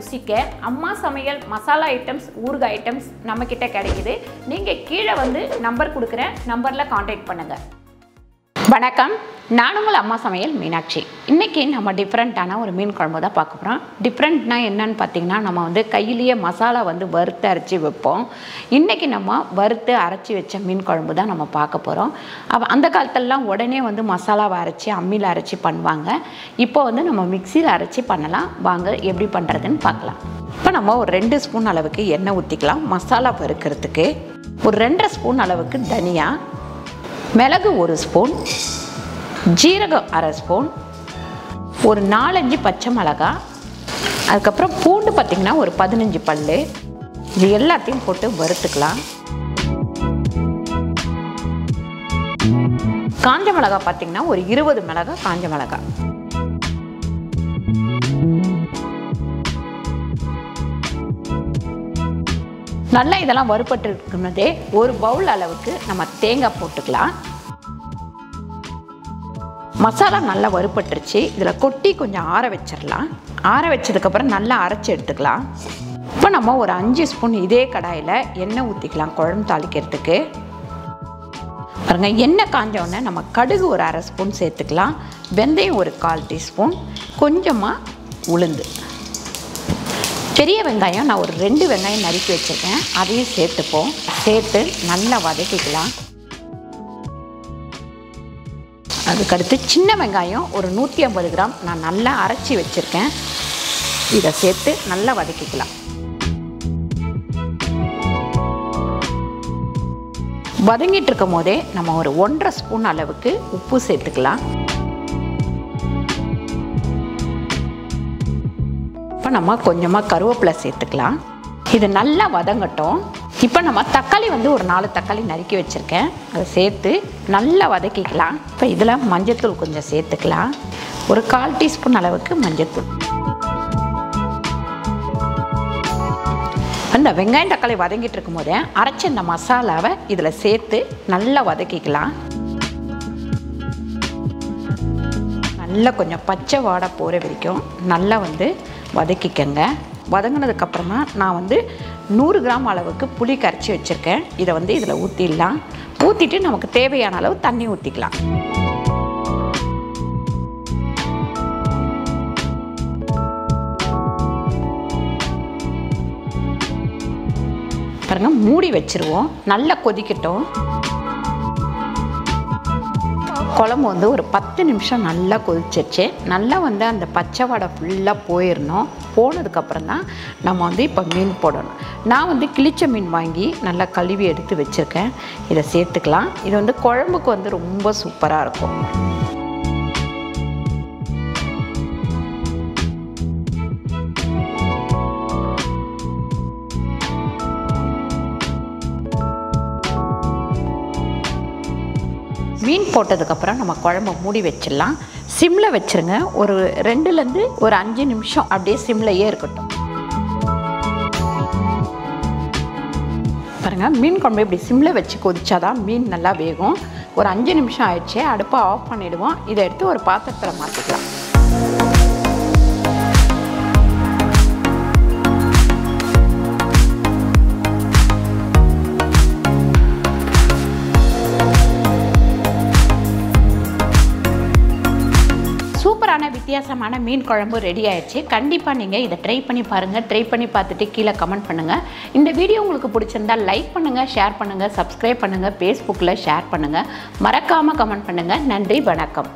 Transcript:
ருசிக்க அம்மா சமையல் மசாலா ஐட்டம்ஸ் ஊறுகாய் ஐட்டம்ஸ் நம்மக்கிட்ட கிடைக்குது. நீங்கள் கீழே வந்து நம்பர் கொடுக்குறேன், நம்பரில் காண்டாக்ட் பண்ணுங்கள். வணக்கம், நான் உங்கள் அம்மா சமையல் மீனாட்சி. இன்றைக்கி நம்ம டிஃப்ரெண்ட்டான ஒரு மீன் குழம்பு தான் பார்க்க போகிறோம். டிஃப்ரெண்ட்னா என்னன்னு பார்த்திங்கன்னா, நம்ம வந்து கையிலேயே மசாலா வந்து வறுத்து அரைச்சி வைப்போம். இன்றைக்கி நம்ம வறுத்து அரைச்சி வச்ச மீன் குழம்பு தான் நம்ம பார்க்க போகிறோம். அந்த காலத்திலலாம் உடனே வந்து மசாலாவை அரைச்சி அம்மியில் அரைச்சி பண்ணுவாங்க. இப்போ வந்து நம்ம மிக்சியில் அரைச்சி பண்ணலாம். வாங்க எப்படி பண்ணுறதுன்னு பார்க்கலாம். இப்போ நம்ம ஒரு 2 ஸ்பூன் அளவுக்கு எண்ணெய் ஊற்றிக்கலாம். மசாலா வறுக்கிறதுக்கு ஒரு 2.5 ஸ்பூன் அளவுக்கு தனியா, மிளகு 1 ஸ்பூன், ஜீரகம் 1/2 ஸ்பூன், ஒரு 4-5 பச்சை மிளகாய், அதுக்கப்புறம் பூண்டு பார்த்திங்கன்னா ஒரு 15 பல். இது எல்லாத்தையும் போட்டு வறுத்துக்கலாம். காஞ்ச மிளகாய் பார்த்திங்கன்னா ஒரு 20 மிளகாய் காஞ்ச மிளகாய். நல்லா இதெல்லாம் வறுபட்டு இருக்கும்போதே ஒரு பவுல் அளவுக்கு நம்ம தேங்காய் போட்டுக்கலாம். மசாலா நல்லா வறுபட்டுருச்சு. இதில் கொட்டி கொஞ்சம் ஆற வச்சிடலாம். ஆற வச்சதுக்கப்புறம் நல்லா அரைச்சி எடுத்துக்கலாம். இப்போ நம்ம ஒரு 5 ஸ்பூன் இதே கடாயில் எண்ணெய் ஊற்றிக்கலாம் குழம்பு தாளிக்கிறதுக்கு. பாருங்க, எண்ணெய் காஞ்சோடனே நம்ம கடுகு ஒரு 1/2 ஸ்பூன் சேர்த்துக்கலாம். வெந்தயம் ஒரு 1/4 டீஸ்பூன், கொஞ்சமாக உளுந்து, பெரிய வெங்காயம் நான் ஒரு 2 வெங்காயம் நறுக்கி வச்சுருக்கேன், அதையும் சேர்த்துப்போம். சேர்த்து நல்லா வதக்கிக்கலாம். அதுக்கடுத்து சின்ன வெங்காயம் ஒரு 150 கிராம் நான் நல்லா அரைச்சி வச்சுருக்கேன், இதை சேர்த்து நல்லா வதக்கிக்கலாம். வதங்கிட்டு இருக்கும் போதே நம்ம ஒரு 1.5 ஸ்பூன் அளவுக்கு உப்பு சேர்த்துக்கலாம். இப்போ நம்ம கொஞ்சமாக கருவேப்பிலை சேர்த்துக்கலாம். இது நல்லா வதங்கட்டும். இப்போ நம்ம தக்காளி வந்து ஒரு 4 தக்காளி நறுக்கி வச்சுருக்கேன், அதை சேர்த்து நல்லா வதக்கிக்கலாம். இப்போ இதில் மஞ்சத்தூள் கொஞ்சம் சேர்த்துக்கலாம். ஒரு 1/4 டீஸ்பூன் அளவுக்கு மஞ்சத்தூள். அந்த வெங்காயம் தக்காளி வதங்கிட்டு இருக்கும் போதே அரைச்ச இந்த மசாலாவை இதில் சேர்த்து நல்லா வதக்கிக்கலாம். நல்லா கொஞ்சம் பச்சை வாடை போகிற வரைக்கும் நல்லா வந்து வதக்கிக்கங்க. வதங்கினதுக்கப்புறமா நான் வந்து 100 கிராம் அளவுக்கு புளி கரைச்சி வச்சுருக்கேன், இதை வந்து இதில் ஊற்றிடலாம். ஊற்றிட்டு நமக்கு தேவையான அளவு தண்ணி ஊற்றிக்கலாம். பாருங்க, மூடி வச்சுருவோம். நல்லா கொதிக்கட்டும். குழம்பு வந்து ஒரு 10 நிமிஷம் நல்லா கொதிச்சிருச்சு. நல்லா வந்து அந்த பச்சை வடை ஃபுல்லாக போயிடணும். போனதுக்கப்புறம் தான் நம்ம வந்து இப்போ மீன் போடணும். நான் வந்து கிளிச்ச மீன் வாங்கி நல்லா கழுவி எடுத்து வச்சுருக்கேன், இதை சேர்த்துக்கலாம். இது வந்து குழம்புக்கு வந்து ரொம்ப சூப்பராக இருக்கும். மீன் போட்டதுக்கப்புறம் நம்ம குழம்பு மூடி வச்சிடலாம். சிம்மில் வச்சுருங்க. ஒரு 2லேருந்து ஒரு 5 நிமிஷம் அப்படியே சிம்லையே இருக்கட்டும். பாருங்கள், மீன் குழம்பு இப்படி சிம்மில் வச்சு கொதிச்சாதான் மீன் நல்லா வேகும். ஒரு 5 நிமிஷம் ஆயிடுச்சு. அடுப்பை ஆஃப் பண்ணிவிடுவோம். இதை எடுத்து ஒரு பாத்திரத்தில் மாற்றிக்கலாம். சூப்பரான வித்தியாசமான மீன் குழம்பு ரெடி ஆயிடுச்சு. கண்டிப்பாக நீங்கள் இதை ட்ரை பண்ணி பாருங்கள். ட்ரை பண்ணி பார்த்துட்டு கீழே கமெண்ட் பண்ணுங்கள். இந்த வீடியோ உங்களுக்கு பிடிச்சிருந்தால் லைக் பண்ணுங்கள், ஷேர் பண்ணுங்கள், சப்ஸ்கிரைப் பண்ணுங்கள், ஃபேஸ்புக்கில் ஷேர் பண்ணுங்கள், மறக்காமல் கமெண்ட் பண்ணுங்கள். நன்றி, வணக்கம்.